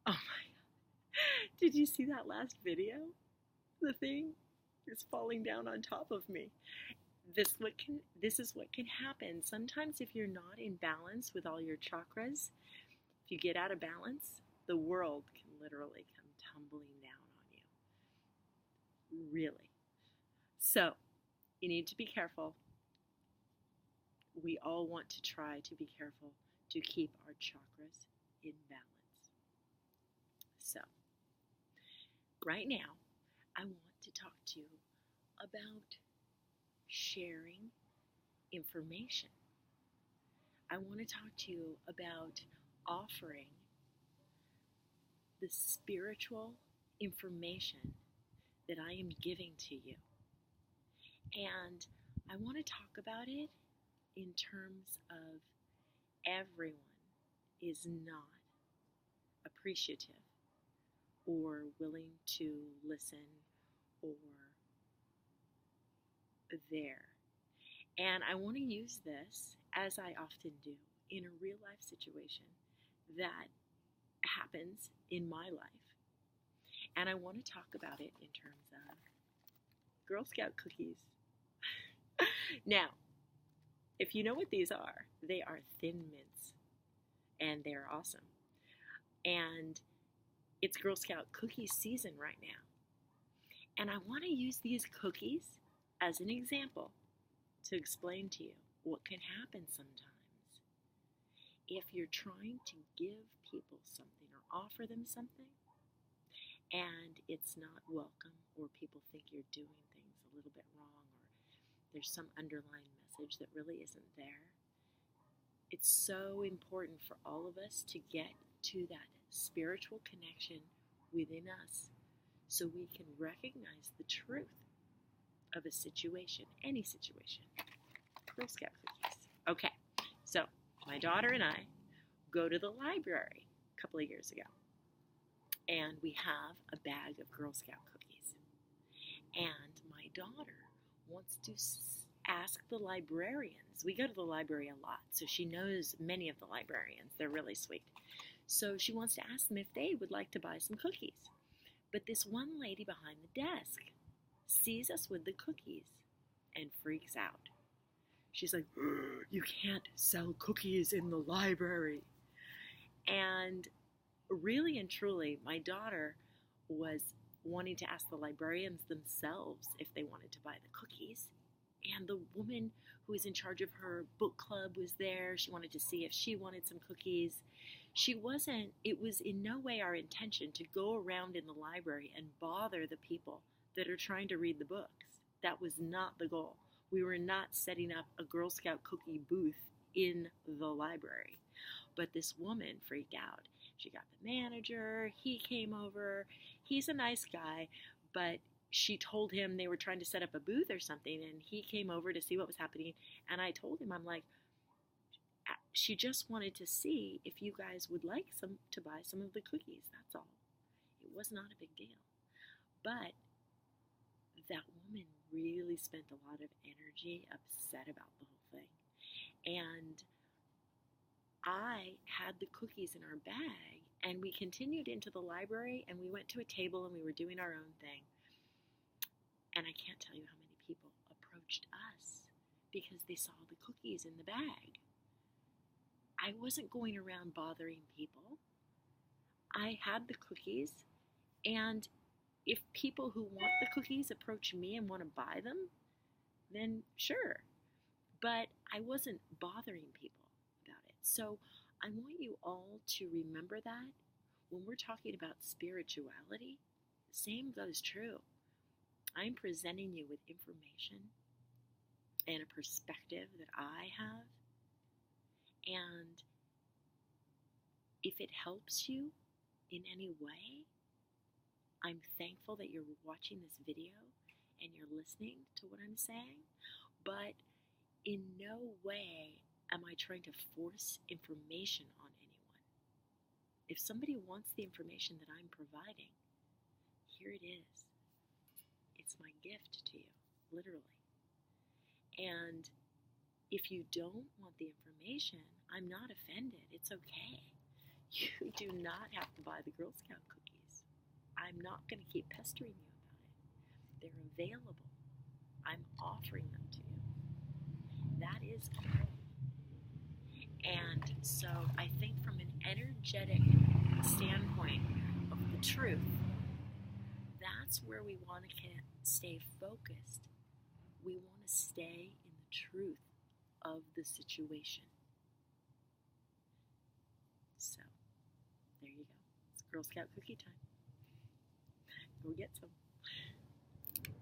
Oh my, did you see that last video? The thing is falling down on top of me. This is what can happen. Sometimes if you're not in balance with all your chakras, if you get out of balance, the world can literally come tumbling down on you. Really. So, you need to be careful. We all want to try to be careful to keep our chakras in balance. So, right now, I want to talk to you about sharing information. I want to talk to you about offering the spiritual information that I am giving to you. And I want to talk about it in terms of everyone is not appreciative or willing to listen or there. And I want to use this, as I often do, in a real life situation that happens in my life. And I want to talk about it in terms of Girl Scout cookies. Now, if you know what these are, they are Thin Mints, and they're awesome. And it's Girl Scout cookie season right now. And I want to use these cookies as an example to explain to you what can happen sometimes if you're trying to give people something or offer them something and it's not welcome, or people think you're doing things a little bit wrong, or there's some underlying message that really isn't there. It's so important for all of us to get to that spiritual connection within us so we can recognize the truth of a situation, any situation. Girl Scout cookies. Okay, so my daughter and I go to the library a couple of years ago, and we have a bag of Girl Scout cookies. And my daughter wants to ask the librarians. We go to the library a lot, so she knows many of the librarians. They're really sweet. So she wants to ask them if they would like to buy some cookies. But this one lady behind the desk sees us with the cookies and freaks out. She's like, "You can't sell cookies in the library." And really and truly, my daughter was wanting to ask the librarians themselves if they wanted to buy the cookies. And the woman who was in charge of her book club was there. She wanted to see if she wanted some cookies. It was in no way our intention to go around in the library and bother the people that are trying to read the books. That was not the goal. We were not setting up a Girl Scout cookie booth in the library. But this woman freaked out. She got the manager. He came over. He's a nice guy, but she told him they were trying to set up a booth or something, and he came over to see what was happening. And I told him, I'm like, she just wanted to see if you guys would like to buy some of the cookies. That's all. It was not a big deal. But that woman really spent a lot of energy upset about the whole thing. And I had the cookies in our bag, and we continued into the library, and we went to a table, and we were doing our own thing. And I can't tell you how many people approached us because they saw the cookies in the bag. I wasn't going around bothering people. I had the cookies, and if people who want the cookies approach me and want to buy them, then sure. But I wasn't bothering people about it. So I want you all to remember that when we're talking about spirituality, the same goes true. I'm presenting you with information and a perspective that I have. And if it helps you in any way, I'm thankful that you're watching this video and you're listening to what I'm saying. But in no way am I trying to force information on anyone. If somebody wants the information that I'm providing, here it is. It's my gift to you, literally. And if you don't want the information, I'm not offended. It's okay. You do not have to buy the Girl Scout cookies. I'm not going to keep pestering you about it. They're available. I'm offering them to you. That is all. And so I think from an energetic standpoint of the truth, that's where we want to stay focused. We want to stay in the truth of the situation. So, there you go. It's Girl Scout cookie time. Go get some.